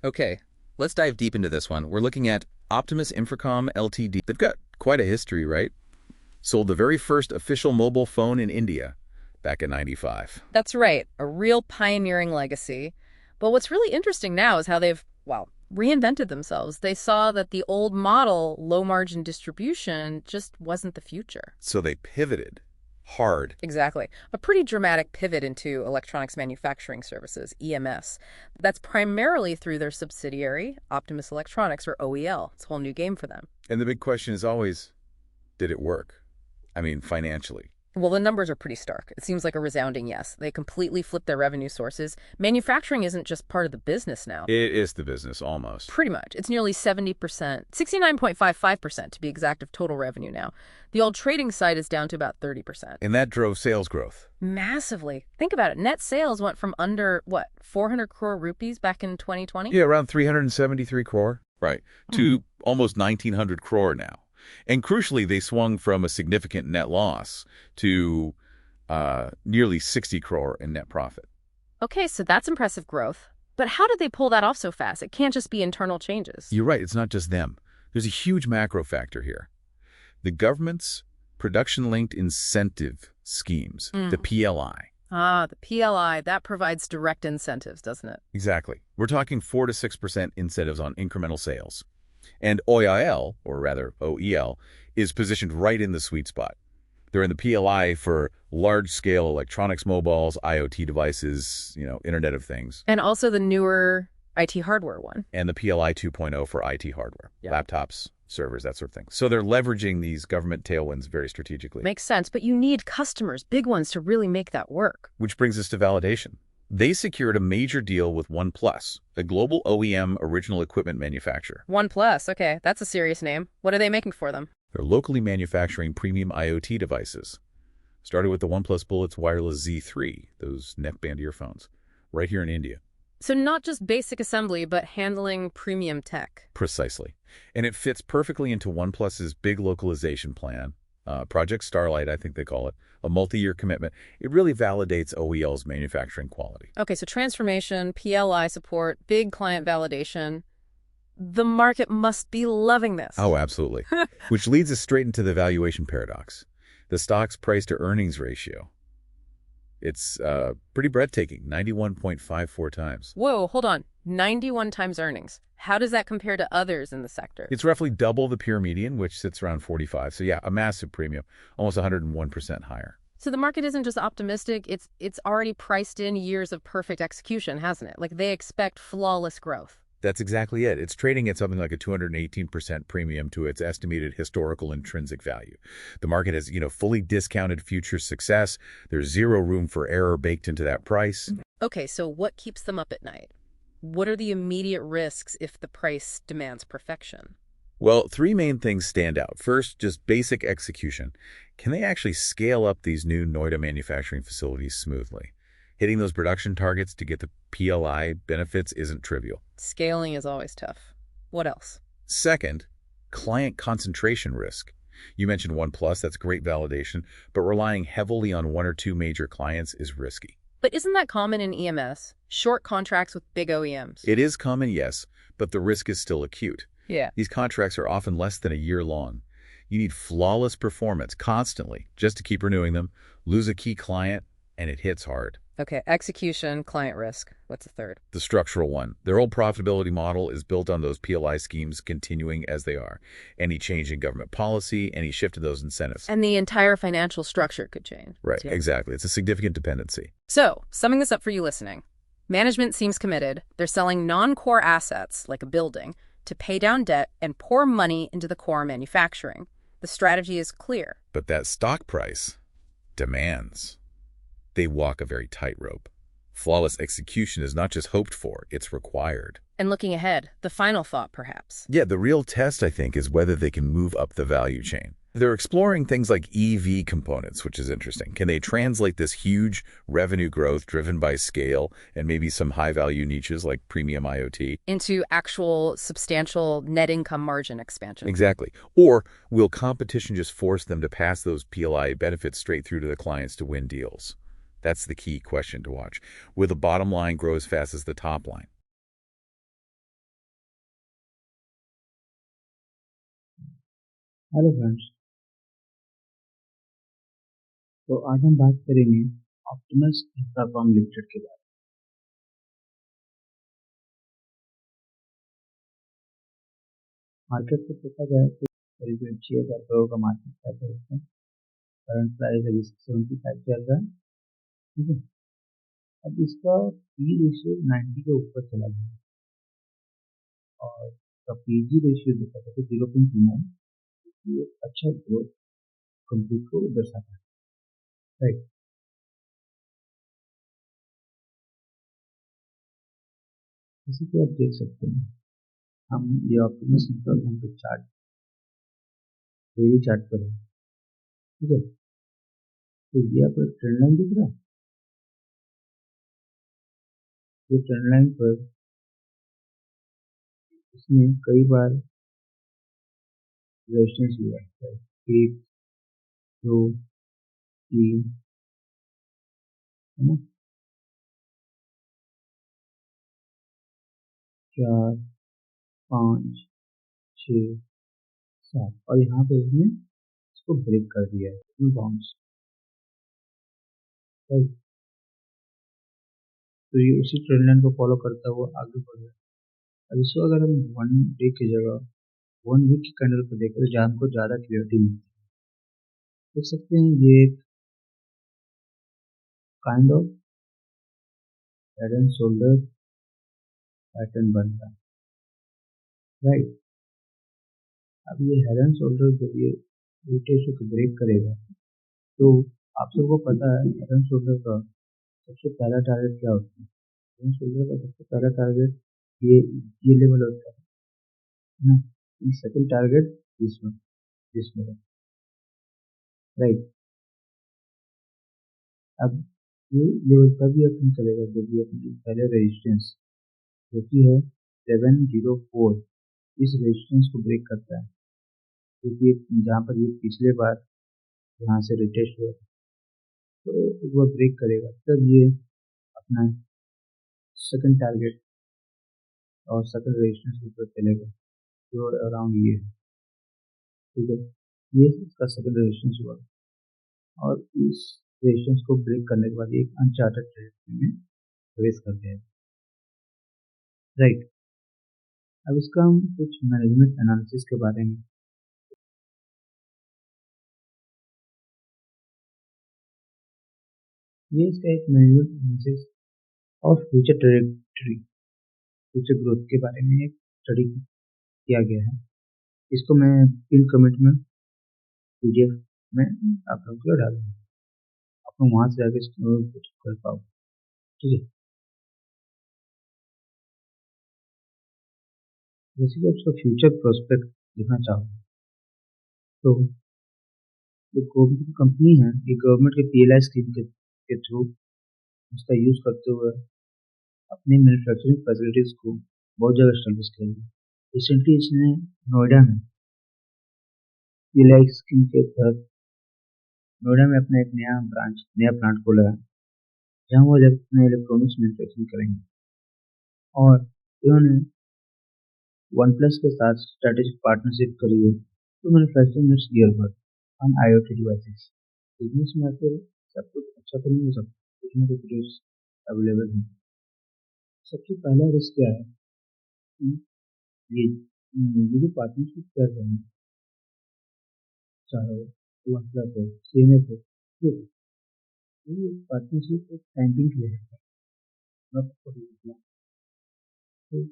Okay, let's dive deep into this one. We're looking at Optiemus Infracom Ltd. They've got quite a history, right? Sold the very first official mobile phone in India back in '95. That's right, a real pioneering legacy. But what's really interesting now is how they've, well, reinvented themselves. They saw that the old model, low-margin distribution, just wasn't the future. So they pivoted hard. Exactly. A pretty dramatic pivot into electronics manufacturing services, EMS. That's primarily through their subsidiary, Optimus Electronics, or OEL. It's a whole new game for them. And the big question is always, did it work? I mean, financially. Well, the numbers are pretty stark. It seems like a resounding yes. They completely flipped their revenue sources. Manufacturing isn't just part of the business now. It is the business, almost. Pretty much. It's nearly 70%, 69.55% to be exact, of total revenue now. The old trading side is down to about 30%. And that drove sales growth. Massively. Think about it. Net sales went from under, 400 crore rupees back in 2020? Yeah, around 373 crore. Right. To almost 1,900 crore now. And crucially, they swung from a significant net loss to nearly 60 crore in net profit. Okay, so that's impressive growth. But how did they pull that off so fast? It can't just be internal changes. You're right. It's not just them. There's a huge macro factor here. The government's production-linked incentive schemes, the PLI. Ah, the PLI, that provides direct incentives, doesn't it? Exactly. We're talking 4 to 6% incentives on incremental sales. And OEL, or rather OEL, is positioned right in the sweet spot. They're in the PLI for large-scale electronics mobiles, IoT devices, Internet of Things. And also the newer IT hardware one. And the PLI 2.0 for IT hardware, laptops, servers, that sort of thing. So they're leveraging these government tailwinds very strategically. Makes sense, but you need customers, big ones, to really make that work. Which brings us to validation. They secured a major deal with OnePlus, a global OEM original equipment manufacturer. OnePlus, okay, that's a serious name. What are they making for them? They're locally manufacturing premium IoT devices. Started with the OnePlus Bullets Wireless Z3, those neckband earphones, right here in India. So not just basic assembly, but handling premium tech. Precisely. And it fits perfectly into OnePlus's big localization plan. Project Starlight, I think they call it, a multi-year commitment. It really validates OEL's manufacturing quality. Okay, so transformation, PLI support, big client validation. The market must be loving this. Oh, absolutely. Which leads us straight into the valuation paradox. The stock's price-to-earnings ratio. It's pretty breathtaking, 91.54 times. Whoa, hold on. 91 times earnings. How does that compare to others in the sector? It's roughly double the peer median, which sits around 45. So yeah, a massive premium, almost 101% higher. So the market isn't just optimistic, it's already priced in years of perfect execution, hasn't it? Like they expect flawless growth. That's exactly it. It's trading at something like a 218% premium to its estimated historical intrinsic value. The market has, fully discounted future success. There's zero room for error baked into that price. Okay, so what keeps them up at night? What are the immediate risks if the price demands perfection? Well, three main things stand out. First, just basic execution. Can they actually scale up these new Noida manufacturing facilities smoothly? Hitting those production targets to get the PLI benefits isn't trivial. Scaling is always tough. What else? Second, client concentration risk. You mentioned OnePlus, that's great validation, but relying heavily on one or two major clients is risky. But isn't that common in EMS? Short contracts with big OEMs. It is common, yes, but the risk is still acute. Yeah. These contracts are often less than a year long. You need flawless performance constantly just to keep renewing them. Lose a key client, and it hits hard. Okay, execution, client risk. What's the third? The structural one. Their old profitability model is built on those PLI schemes continuing as they are. Any change in government policy, any shift to those incentives. And the entire financial structure could change. Right, exactly. It's a significant dependency. So, summing this up for you listening, management seems committed. They're selling non-core assets, like a building, to pay down debt and pour money into the core manufacturing. The strategy is clear. But that stock price demands. They walk a very tightrope. Flawless execution is not just hoped for, it's required. And looking ahead, the final thought, perhaps. Yeah, the real test, I think, is whether they can move up the value chain. They're exploring things like EV components, which is interesting. Can they translate this huge revenue growth driven by scale and maybe some high-value niches like premium IoT into actual substantial net income margin expansion? Exactly. Or will competition just force them to pass those PLI benefits straight through to the clients to win deals? That's the key question to watch. Will the bottom line grow as fast as the top line? Hello friends. तो आज हम बात करेंगे Optimus Infracom limited के बारे में। Market को देखा जाए तो करीब 6,000 करोड़ का मार्केट कैप है इसका। करंट प्राइस अभी 75 चल रहा है। ठीक है। अब इसका पी रेशियो 90 के ऊपर चला गया और इसका पीजी रेशियो देखा जाए तो 0.9। ये अच्छा ग्रोथ कंपनी को दर्शाता है। राइट। इसी को आप देख सकते हैं। हम ये ऑप्टिमस इंफ्राकॉम के चार्ट डेली चार्ट पर है। ठीक है। तो ये आपको ट्रेंड लाइन दिख रहा है। ये ट्रेंड लाइन पर इसने कई बार रेजिस्टेंस लिया है। 1, 2, 3, है ना, 4, 5, 6, 7 और यहाँ पे इसने इसको ब्रेक कर दिया है। बाउंस। तो ये उसी ट्रेंड लाइन को फॉलो करता हुआ आगे बढ़ रहा है। अब इसको अगर हम 1 डे की जगह 1 वीक की कैंडल को देखें तो हमको ज़्यादा क्लियरिटी मिलती है। देख सकते हैं ये एक kind of head and shoulder pattern बनता है। राइट। अब ये हेड एंड शोल्डर जब ये रोटेशन को ब्रेक करेगा तो आप सबको पता है हेड एंड शोल्डर का सबसे पहला टारगेट क्या होता है। हेड एंड शोल्डर का सबसे पहला टारगेट ये लेवल होता है ना। Second target this level. Right. अब ये लेवल तभी अपन चलेगा जब ये अपनी पहले रेजिस्टेंस जो कि है 704 इस रेजिस्टेंस को ब्रेक करता है, क्योंकि जहाँ पर ये पिछले बार यहाँ से रिटेस्ट हुआ तो एक बार ब्रेक करेगा तब ये अपना सेकंड टारगेट और सेकंड रेजिस्टेंस के ऊपर चलेगा जो अराउंड ये है। ठीक है। ये इसका सेकंड रेजिस्टेंस हुआ और इस रेजिस्टेंस को ब्रेक करने के बाद एक अनचार्टेड टेरिटरी में प्रवेश कर गया। राइट। अब इसका हम कुछ मैनेजमेंट एनालिसिस के बारे में। ये इसका एक management analysis of future trajectory, future growth के बारे में एक स्टडी किया गया है। इसको मैं पिन कमेंट में पीडीएफ में आप लोगों को डालूंगा, आप लोग वहाँ से जाके कुछ कर पाओ। ठीक है। जैसे कि आपका फ्यूचर प्रोस्पेक्ट देखना चाहो तो जो कंपनी है ये गवर्नमेंट के पीएलआई स्कीम के थ्रू उसका यूज करते हुए अपनी मैन्युफैक्चरिंग फैसिलिटीज को बहुत जगह एस्टेब्लिश किया है। रिसेंटली इसने नोएडा में पीएलआई स्कीम के तहत नोएडा में अपना एक नया प्लांट खोला है जहाँ वो अपने इलेक्ट्रॉनिक्स मैन्युफैक्चरिंग करेंगे। और इन्होंने वन प्लस के साथ स्ट्रेटेजिक पार्टनरशिप करी है तो manufacturing it's earbud on IoT devices. Business में फिर सब कुछ अच्छा तो नहीं हो सकता, कुछ ना कुछ रिस्क अवेलेबल है। सबसे पहला रिस्क क्या है कि ये जो पार्टनरशिप कर रहे हैं, चाहे वन प्लस हो सीएमएस हो, तो ये पार्टनरशिप एक टाइमिंग के लिए है, not for long। तो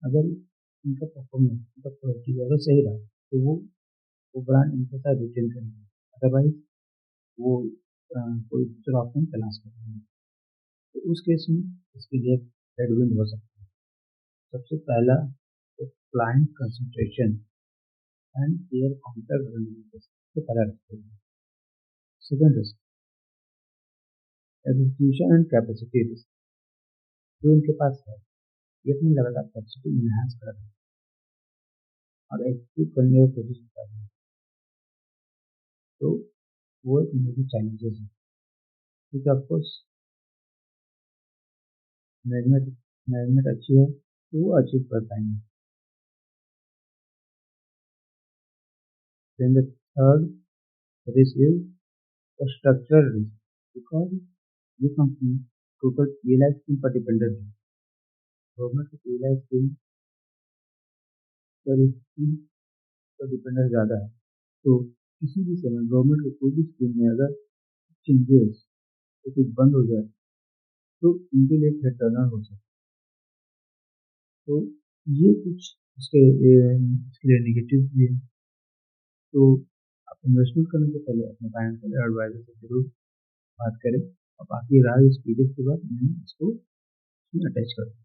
अगर इनका परफॉर्मेंस इनका प्रोडक्टिव अगर सही रहा तो वो ब्रांड इनके साथ रिटेन करेंगे। अदरवाइज वो कोई दूसरा ऑप्शन तलाश करेंगे। तो उस केस में इसके लिए हेडविंड हो सकता है। सबसे पहला client concentration and care contact से पहला रखते हैं। Second risk execution and capacity risk. जो इनके पास है ये अपनी लगातार कैपेसिटी इनहांस कर रहे हैं और एग्जीक्यूट करने की कोशिश कर रहे हैं, तो वो एक मेजर चैलेंजेस है। क्योंकि ऑफकोर्स मैनेजमेंट मैनेजमेंट अच्छी है तो वो अचीव कर पाएंगे। Then the third risk is the structural risk, because ये कंपनी टोटल PLI स्कीम पर डिपेंडेंट है। गवर्नमेंट की PLI स्कीम पर स्कीम पर डिपेंडेंस ज़्यादा है, तो किसी भी समय गवर्नमेंट की कोई भी स्कीम में अगर चेंजेस तो कुछ बंद हो जाए तो उनके लिए थ्रेट टर्नर हो सकता है। तो ये कुछ इसके लिए नेगेटिव भी है। तो आप इन्वेस्टमेंट करने से पहले अपने फाइनेंशियल एडवाइजर से जरूर बात करें, और बाकी रहा इस पीडीएफ के बाद मैंने इसको इसमें अटैच कर दिया।